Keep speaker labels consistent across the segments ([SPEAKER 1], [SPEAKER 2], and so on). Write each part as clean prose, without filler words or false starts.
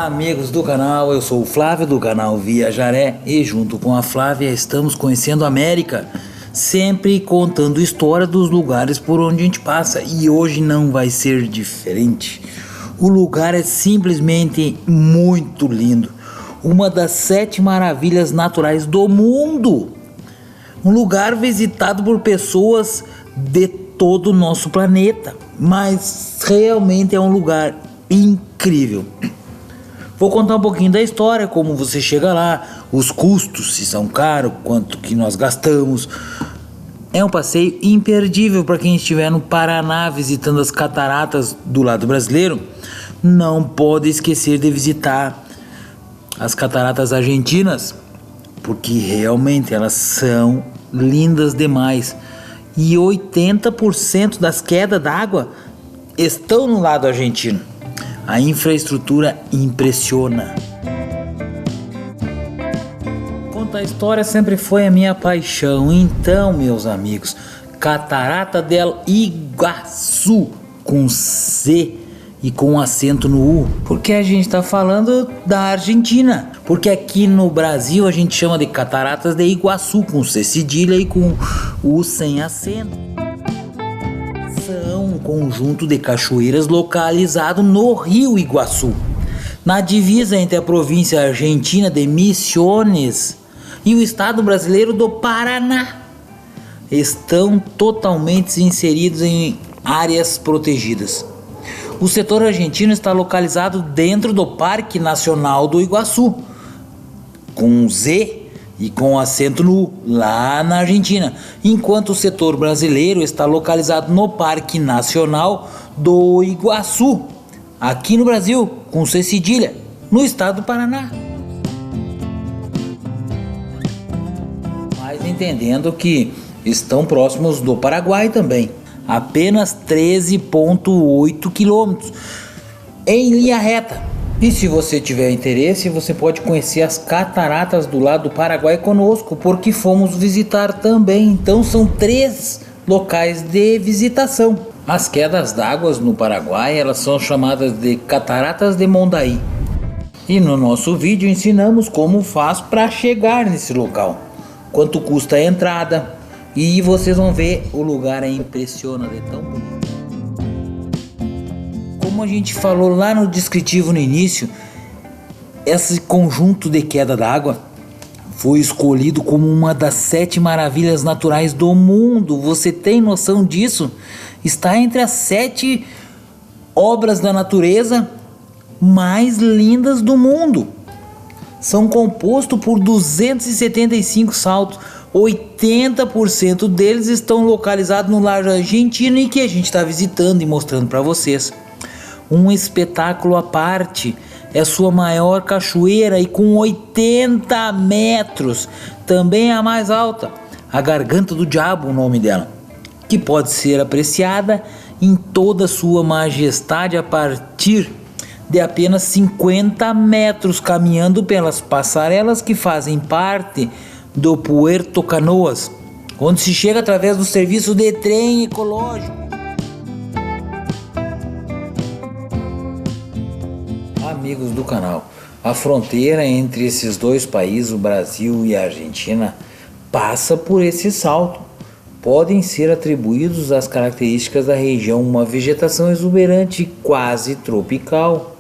[SPEAKER 1] Amigos do canal, eu sou o Flávio do canal Viajaré e junto com a Flávia estamos conhecendo a América, sempre contando história dos lugares por onde a gente passa, e hoje não vai ser diferente. O lugar é simplesmente muito lindo, uma das 7 maravilhas naturais do mundo, um lugar visitado por pessoas de todo o nosso planeta, mas realmente é um lugar incrível. Vou contar um pouquinho da história, como você chega lá, os custos, se são caros, quanto que nós gastamos. É um passeio imperdível para quem estiver no Paraná visitando as cataratas do lado brasileiro. Não pode esquecer de visitar as cataratas argentinas, porque realmente elas são lindas demais. E 80% das quedas d'água estão no lado argentino. A infraestrutura impressiona. Contar a história sempre foi a minha paixão. Então, meus amigos, Catarata del Iguaçu, com C e com acento no U, porque a gente está falando da Argentina. Porque aqui no Brasil a gente chama de Cataratas de Iguaçu, com C cedilha e com U sem acento. Um conjunto de cachoeiras localizado no Rio Iguaçu, na divisa entre a província argentina de Misiones e o estado brasileiro do Paraná. Estão totalmente inseridos em áreas protegidas. O setor argentino está localizado dentro do Parque Nacional do Iguaçu, com Z e com acento no U, lá na Argentina, enquanto o setor brasileiro está localizado no Parque Nacional do Iguaçu, aqui no Brasil, com C cedilha, no estado do Paraná. Mas entendendo que estão próximos do Paraguai também, apenas 13,8 quilômetros em linha reta. E se você tiver interesse, você pode conhecer as cataratas do lado do Paraguai conosco, porque fomos visitar também. Então são 3 locais de visitação. As quedas d'água no Paraguai, elas são chamadas de Cataratas de Mondaí. E no nosso vídeo ensinamos como faz para chegar nesse local, quanto custa a entrada, e vocês vão ver, o lugar é impressionante, é tão bonito. Como a gente falou lá no descritivo no início, esse conjunto de queda d'água foi escolhido como uma das 7 maravilhas naturais do mundo. Você tem noção disso? Está entre as 7 obras da natureza mais lindas do mundo. São compostos por 275 saltos. 80% deles estão localizados no lado argentino e que a gente está visitando e mostrando para vocês. Um espetáculo à parte, é sua maior cachoeira e com 80 metros, também é a mais alta, a Garganta do Diabo, o nome dela, que pode ser apreciada em toda sua majestade a partir de apenas 50 metros, caminhando pelas passarelas que fazem parte do Puerto Canoas, onde se chega através do serviço de trem ecológico. Amigos do canal, a fronteira entre esses dois países, o Brasil e a Argentina, passa por esse salto. Podem ser atribuídos às características da região uma vegetação exuberante quase tropical.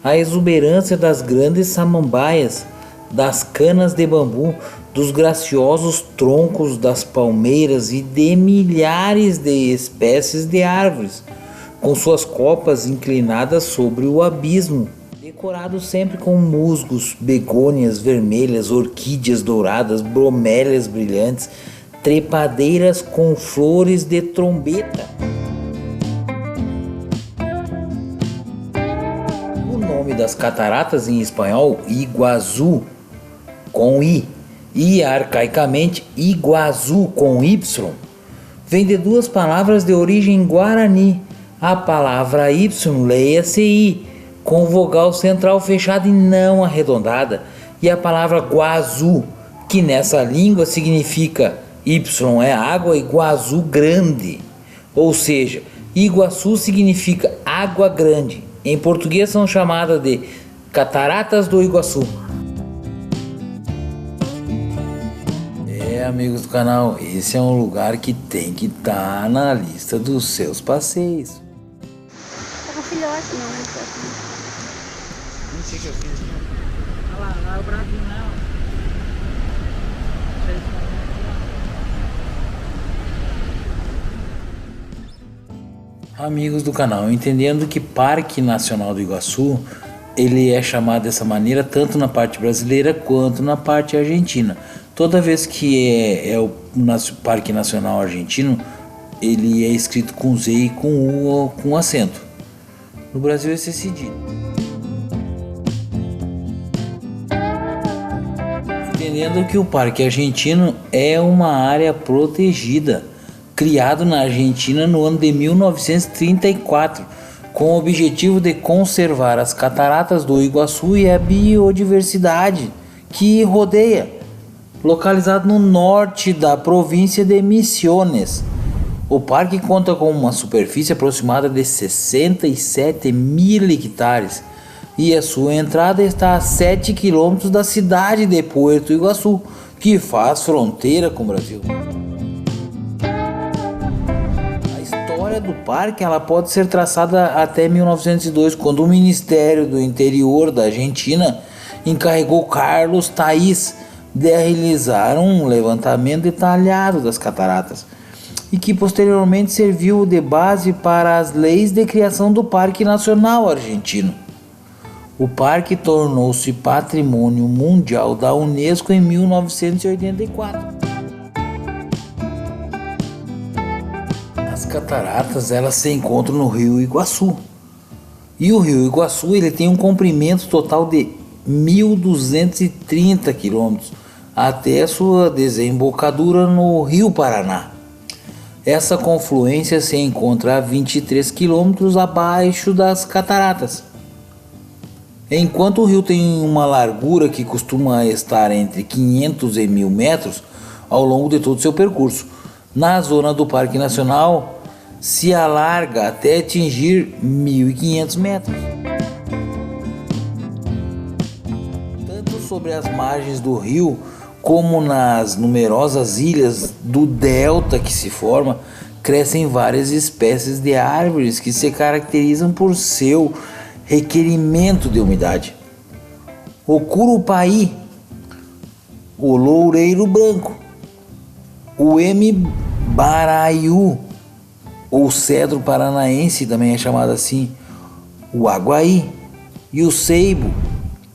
[SPEAKER 1] A exuberância das grandes samambaias, das canas de bambu, dos graciosos troncos das palmeiras e de milhares de espécies de árvores, com suas copas inclinadas sobre o abismo, decorado sempre com musgos, begônias vermelhas, orquídeas douradas, bromélias brilhantes, trepadeiras com flores de trombeta. O nome das cataratas em espanhol, Iguaçu, com I, e arcaicamente Iguaçu, com Y, vem de 2 palavras de origem guarani. A palavra Y, leia-se I, com vogal central fechada e não arredondada, e a palavra Guaçu, que nessa língua significa Y é água e Guaçu grande, ou seja, Iguaçu significa água grande. Em português são chamadas de Cataratas do Iguaçu. Amigos do canal, esse é um lugar que tem que estar na lista dos seus passeios.
[SPEAKER 2] Tá com filhote, não, né?
[SPEAKER 1] Não sei o que eu fiz. Olha lá é o Brasil, não. Amigos do canal, entendendo que Parque Nacional do Iguaçu, ele é chamado dessa maneira tanto na parte brasileira quanto na parte argentina. Toda vez que é o Parque Nacional Argentino, ele é escrito com Z e com U ou com acento. No Brasil esse é cedilha. Entendendo que o Parque Argentino é uma área protegida, criado na Argentina no ano de 1934, com o objetivo de conservar as cataratas do Iguaçu e a biodiversidade que rodeia. Localizado no norte da província de Misiones. O parque conta com uma superfície aproximada de 67 mil hectares e a sua entrada está a 7 quilômetros da cidade de Puerto Iguaçu, que faz fronteira com o Brasil. A história do parque ela pode ser traçada até 1902, quando o Ministério do Interior da Argentina encarregou Carlos Thays de realizar um levantamento detalhado das cataratas e que posteriormente serviu de base para as leis de criação do Parque Nacional Argentino. O parque tornou-se Patrimônio Mundial da Unesco em 1984. As cataratas elas se encontram no Rio Iguaçu. E o Rio Iguaçu ele tem um comprimento total de 1.230 quilômetros até sua desembocadura no Rio Paraná. Essa confluência se encontra a 23 quilômetros abaixo das cataratas. Enquanto o rio tem uma largura que costuma estar entre 500 e 1.000 metros ao longo de todo o seu percurso, na zona do Parque Nacional se alarga até atingir 1.500 metros. Tanto sobre as margens do rio como nas numerosas ilhas do delta que se forma, crescem várias espécies de árvores que se caracterizam por seu requerimento de umidade. O curupaí, o loureiro branco, o emibaraiú, ou cedro paranaense também é chamado assim, o aguaí e o ceibo,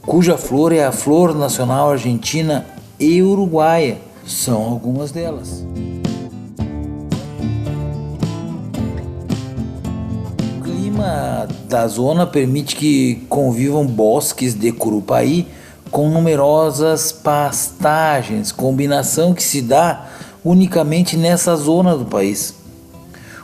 [SPEAKER 1] cuja flor é a flor nacional argentina e uruguaia, são algumas delas. O clima da zona permite que convivam bosques de curupaí com numerosas pastagens, combinação que se dá unicamente nessa zona do país.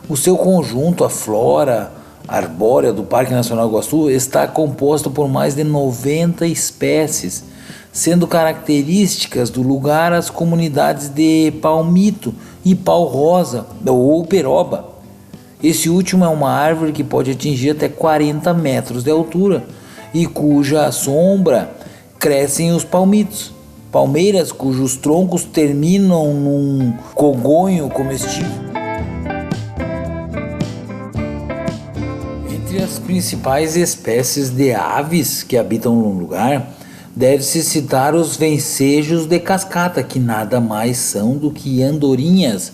[SPEAKER 1] O seu conjunto, a flora arbórea do Parque Nacional Iguaçu, está composto por mais de 90 espécies, sendo características do lugar as comunidades de palmito e pau-rosa ou peroba. Esse último é uma árvore que pode atingir até 40 metros de altura e cuja sombra crescem os palmitos, palmeiras cujos troncos terminam num cogonho comestível. Entre as principais espécies de aves que habitam no lugar, deve-se citar os vencejos de cascata, que nada mais são do que andorinhas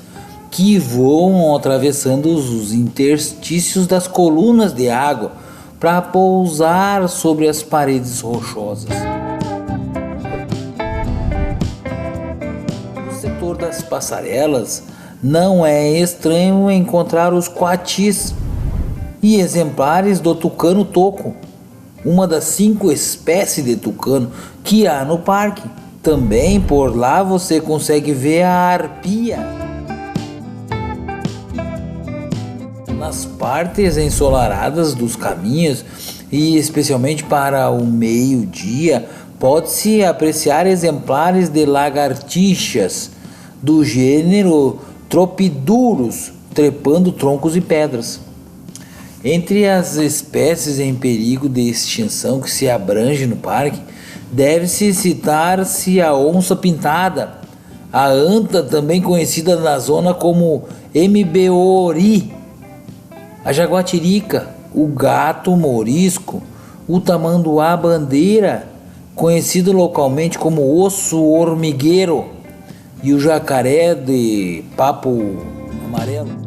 [SPEAKER 1] que voam atravessando os interstícios das colunas de água para pousar sobre as paredes rochosas. No setor das passarelas, não é estranho encontrar os coatis e exemplares do tucano-toco, uma das 5 espécies de tucano que há no parque. Também por lá você consegue ver a arpia. Nas partes ensolaradas dos caminhos, e especialmente para o meio-dia, pode-se apreciar exemplares de lagartixas do gênero Tropidurus trepando troncos e pedras. Entre as espécies em perigo de extinção que se abrange no parque, deve-se citar-se a onça pintada, a anta, também conhecida na zona como mboori, a jaguatirica, o gato morisco, o tamanduá-bandeira, conhecido localmente como osso hormigueiro, e o jacaré de papo amarelo.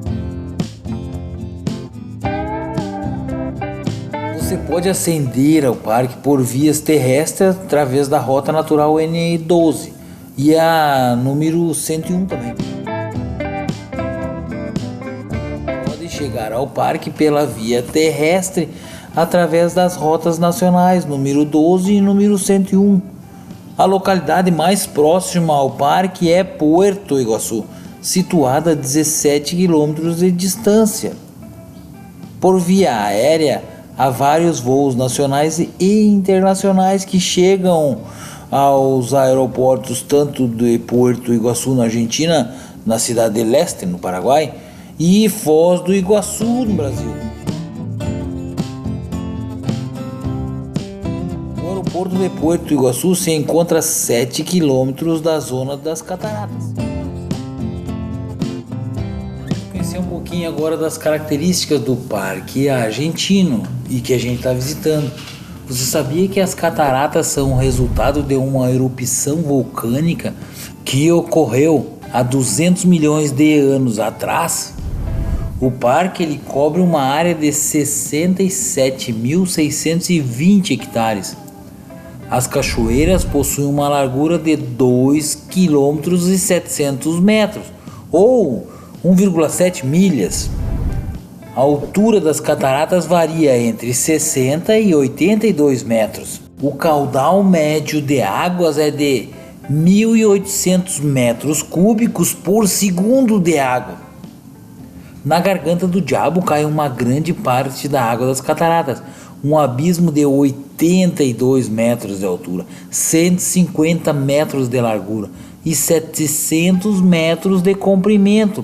[SPEAKER 1] Você pode ascender ao parque por vias terrestres através da Rota Natural N12 e a número 101 também. Pode chegar ao parque pela via terrestre através das rotas nacionais número 12 e número 101. A localidade mais próxima ao parque é Puerto Iguaçu, situada a 17 quilômetros de distância. Por via aérea, há vários voos nacionais e internacionais que chegam aos aeroportos tanto de Puerto Iguaçu, na Argentina, na cidade de Leste, no Paraguai, e Foz do Iguaçu, no Brasil. O aeroporto de Puerto Iguaçu se encontra a 7 quilômetros da zona das cataratas. Vamos conhecer um pouquinho agora das características do parque argentino e que a gente está visitando. Você sabia que as cataratas são o resultado de uma erupção vulcânica que ocorreu há 200 milhões de anos atrás? O parque ele cobre uma área de 67.620 hectares. As cachoeiras possuem uma largura de 2,7 km, ou 1,7 milhas. A altura das cataratas varia entre 60 e 82 metros. O caudal médio de águas é de 1.800 metros cúbicos por segundo de água. Na Garganta do Diabo cai uma grande parte da água das cataratas, um abismo de 82 metros de altura, 150 metros de largura e 700 metros de comprimento.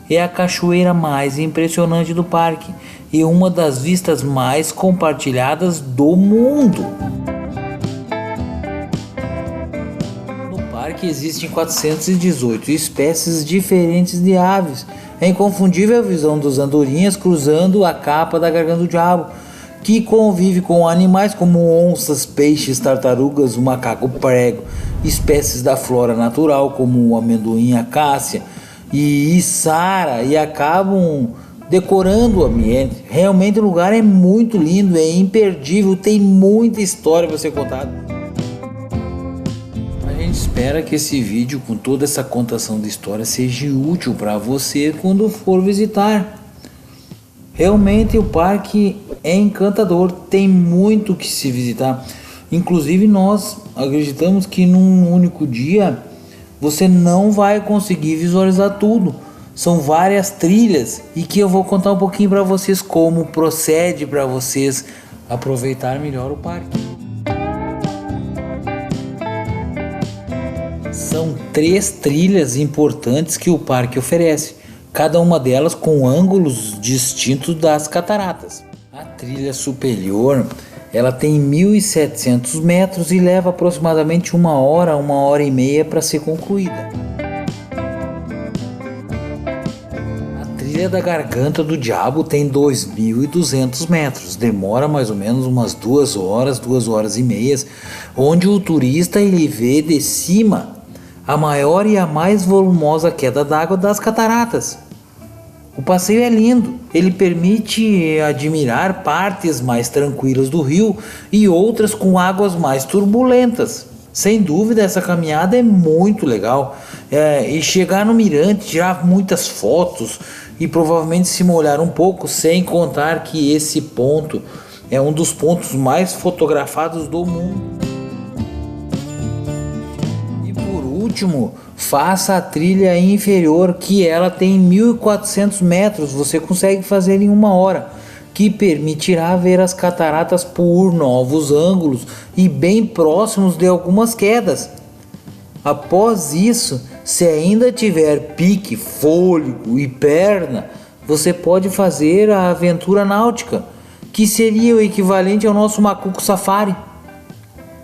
[SPEAKER 1] É a cachoeira mais impressionante do parque e uma das vistas mais compartilhadas do mundo. No parque existem 418 espécies diferentes de aves. É inconfundível a visão dos andorinhas cruzando a capa da Garganta do Diabo, que convive com animais como onças, peixes, tartarugas, o macaco prego, espécies da flora natural como o amendoim acácia e içara, e acabam decorando o ambiente. Realmente o lugar é muito lindo, é imperdível, tem muita história para ser contada. A gente espera que esse vídeo com toda essa contação de história seja útil para você quando for visitar. Realmente o parque é encantador, tem muito que se visitar. Inclusive nós acreditamos que num único dia você não vai conseguir visualizar tudo. São várias trilhas e que eu vou contar um pouquinho para vocês como procede para vocês aproveitar melhor o parque. São 3 trilhas importantes que o parque oferece, cada uma delas com ângulos distintos das cataratas. A trilha superior ela tem 1.700 metros e leva aproximadamente 1 hora, 1h30 para ser concluída. A trilha da Garganta do Diabo tem 2.200 metros, demora mais ou menos umas 2 horas, 2h30, onde o turista ele vê de cima a maior e a mais volumosa queda d'água das cataratas. O passeio é lindo, ele permite admirar partes mais tranquilas do rio e outras com águas mais turbulentas. Sem dúvida essa caminhada é muito legal, e chegar no mirante, tirar muitas fotos e provavelmente se molhar um pouco, sem contar que esse ponto é um dos pontos mais fotografados do mundo. E por último, faça a trilha inferior, que ela tem 1.400 metros, você consegue fazer em 1 hora, que permitirá ver as cataratas por novos ângulos e bem próximos de algumas quedas. Após isso, se ainda tiver pique, fôlego e perna, você pode fazer a aventura náutica, que seria o equivalente ao nosso Macuco Safari.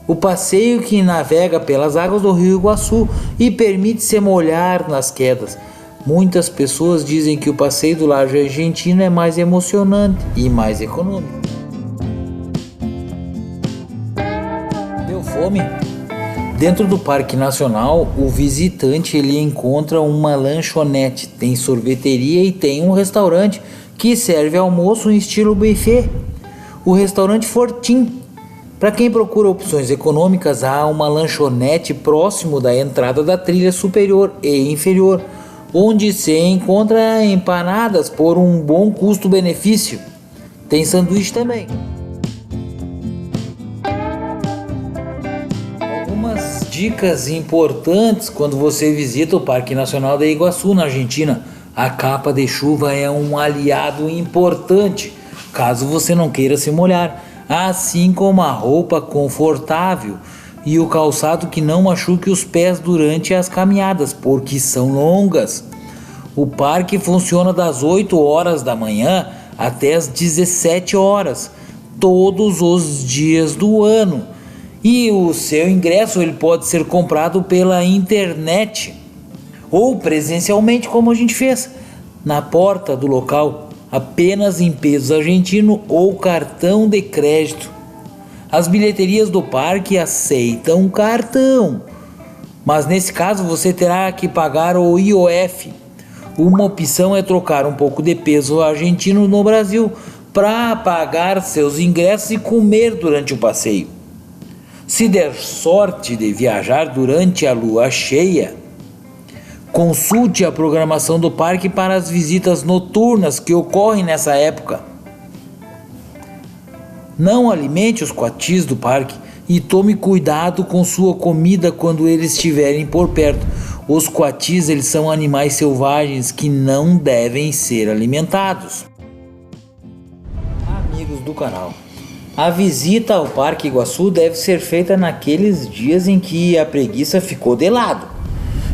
[SPEAKER 1] O passeio que navega pelas águas do Rio Iguaçu e permite se molhar nas quedas. Muitas pessoas dizem que o passeio do Lago Argentino é mais emocionante e mais econômico. Deu fome? Dentro do Parque Nacional, o visitante ele encontra uma lanchonete, tem sorveteria e tem um restaurante que serve almoço em estilo buffet. O restaurante Fortim. Para quem procura opções econômicas, há uma lanchonete próximo da entrada da trilha superior e inferior, onde se encontra empanadas por um bom custo-benefício. Tem sanduíche também. Algumas dicas importantes quando você visita o Parque Nacional de Iguaçu, na Argentina. A capa de chuva é um aliado importante, caso você não queira se molhar, assim como a roupa confortável e o calçado que não machuque os pés durante as caminhadas, porque são longas. O parque funciona das 8 horas da manhã até as 17 horas, todos os dias do ano. E o seu ingresso ele pode ser comprado pela internet ou presencialmente, como a gente fez, na porta do local, apenas em pesos argentino ou cartão de crédito. As bilheterias do parque aceitam cartão, mas nesse caso você terá que pagar o IOF. Uma opção é trocar um pouco de peso argentino no Brasil para pagar seus ingressos e comer durante o passeio. Se der sorte de viajar durante a lua cheia, consulte a programação do parque para as visitas noturnas que ocorrem nessa época. Não alimente os coatis do parque e tome cuidado com sua comida quando eles estiverem por perto. Os coatis eles são animais selvagens que não devem ser alimentados. Amigos do canal, a visita ao Parque Iguaçu deve ser feita naqueles dias em que a preguiça ficou de lado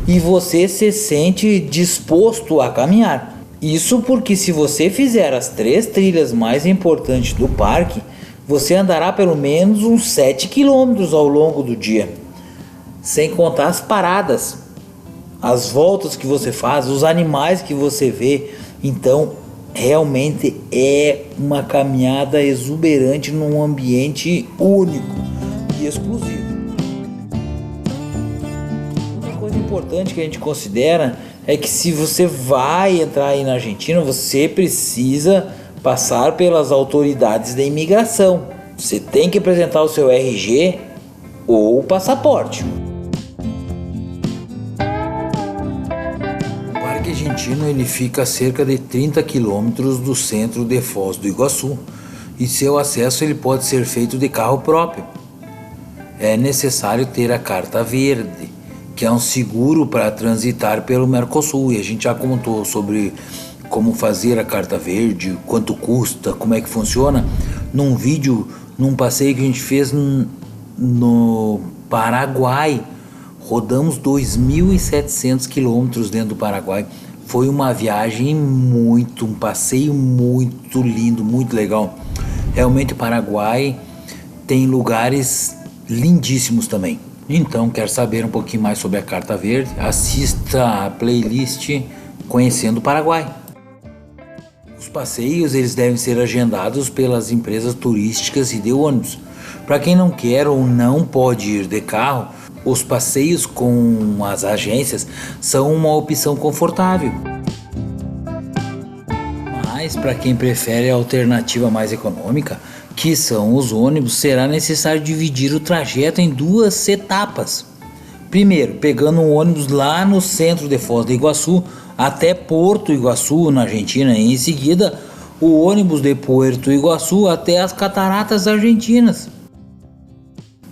[SPEAKER 1] e você se sente disposto a caminhar. Isso porque se você fizer as 3 trilhas mais importantes do parque, você andará pelo menos uns 7 quilômetros ao longo do dia, sem contar as paradas, as voltas que você faz, os animais que você vê. Então realmente é uma caminhada exuberante num ambiente único e exclusivo. Coisa importante que a gente considera é que se você vai entrar aí na Argentina, você precisa passar pelas autoridades da imigração. Você tem que apresentar o seu RG ou o passaporte. O Parque Argentino ele fica a cerca de 30 quilômetros do centro de Foz do Iguaçu e seu acesso ele pode ser feito de carro próprio. É necessário ter a carta verde, que é um seguro para transitar pelo Mercosul, e a gente já comentou sobre como fazer a carta verde, quanto custa, como é que funciona, num vídeo, num passeio que a gente fez no Paraguai. Rodamos 2.700 quilômetros dentro do Paraguai. Foi uma viagem um passeio muito lindo, muito legal. Realmente o Paraguai tem lugares lindíssimos também. Então, quer saber um pouquinho mais sobre a Carta Verde? Assista a playlist Conhecendo o Paraguai. Os passeios eles devem ser agendados pelas empresas turísticas e de ônibus. Para quem não quer ou não pode ir de carro, os passeios com as agências são uma opção confortável. Mas para quem prefere a alternativa mais econômica, que são os ônibus, será necessário dividir o trajeto em 2 etapas. Primeiro, pegando um ônibus lá no centro de Foz do Iguaçu até Porto Iguaçu, na Argentina, e em seguida o ônibus de Porto Iguaçu até as Cataratas Argentinas.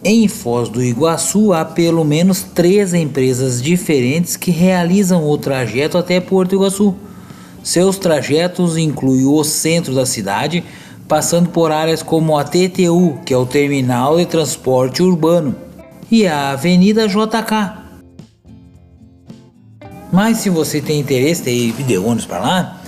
[SPEAKER 1] Em Foz do Iguaçu há pelo menos 3 empresas diferentes que realizam o trajeto até Porto Iguaçu. Seus trajetos incluem o centro da cidade, passando por áreas como a TTU, que é o Terminal de Transporte Urbano, e a Avenida JK. Mas se você tem interesse em ir de ônibus para lá,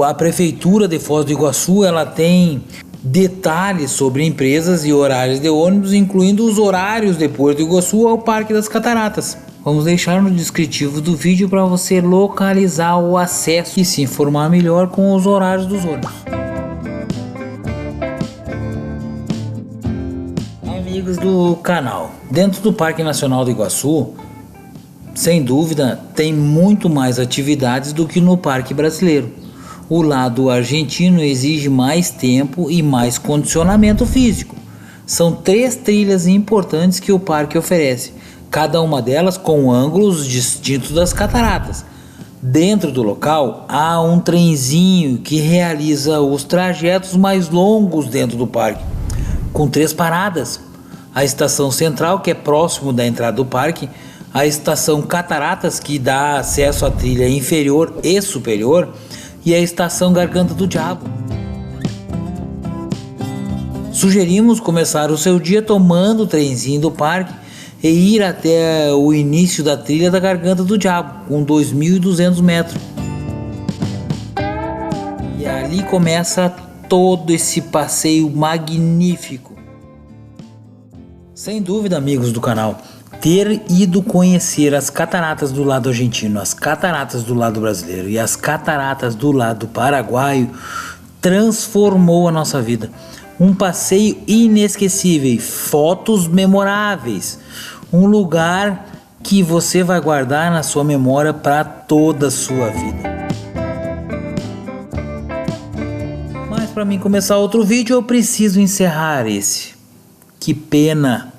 [SPEAKER 1] A prefeitura de Foz do Iguaçu, ela tem detalhes sobre empresas e horários de ônibus, incluindo os horários de Porto Iguaçu ao Parque das Cataratas. Vamos deixar no descritivo do vídeo para você localizar o acesso e se informar melhor com os horários dos ônibus. Amigos do canal, dentro do Parque Nacional do Iguaçu, sem dúvida, tem muito mais atividades do que no Parque Brasileiro. O lado argentino exige mais tempo e mais condicionamento físico. São 3 trilhas importantes que o parque oferece, cada uma delas com ângulos distintos das cataratas. Dentro do local há um trenzinho que realiza os trajetos mais longos dentro do parque, com 3 paradas. A estação central, que é próximo da entrada do parque, a estação Cataratas, que dá acesso à trilha inferior e superior, e a estação Garganta do Diabo. Sugerimos começar o seu dia tomando o trenzinho do parque e ir até o início da trilha da Garganta do Diabo, com 2.200 metros. E ali começa todo esse passeio magnífico. Sem dúvida, amigos do canal, ter ido conhecer as cataratas do lado argentino, as cataratas do lado brasileiro e as cataratas do lado paraguaio transformou a nossa vida. Um passeio inesquecível, fotos memoráveis, um lugar que você vai guardar na sua memória para toda a sua vida. Mas para mim começar outro vídeo eu preciso encerrar esse. Que pena!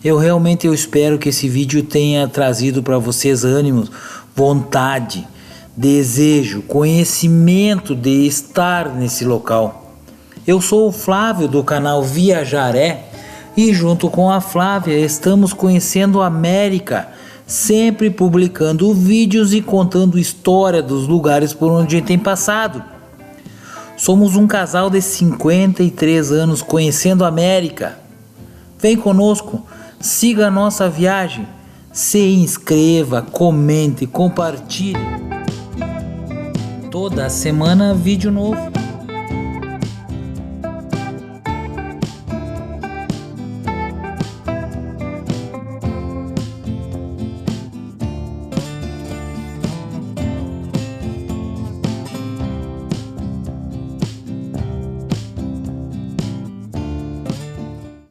[SPEAKER 1] Eu espero que esse vídeo tenha trazido para vocês ânimos, vontade, desejo, conhecimento de estar nesse local. Eu sou o Flávio do canal Viajaré e junto com a Flávia estamos conhecendo a América, sempre publicando vídeos e contando história dos lugares por onde a gente tem passado. Somos um casal de 53 anos conhecendo a América. Vem conosco. Siga a nossa viagem, se inscreva, comente, compartilhe. Toda semana vídeo novo.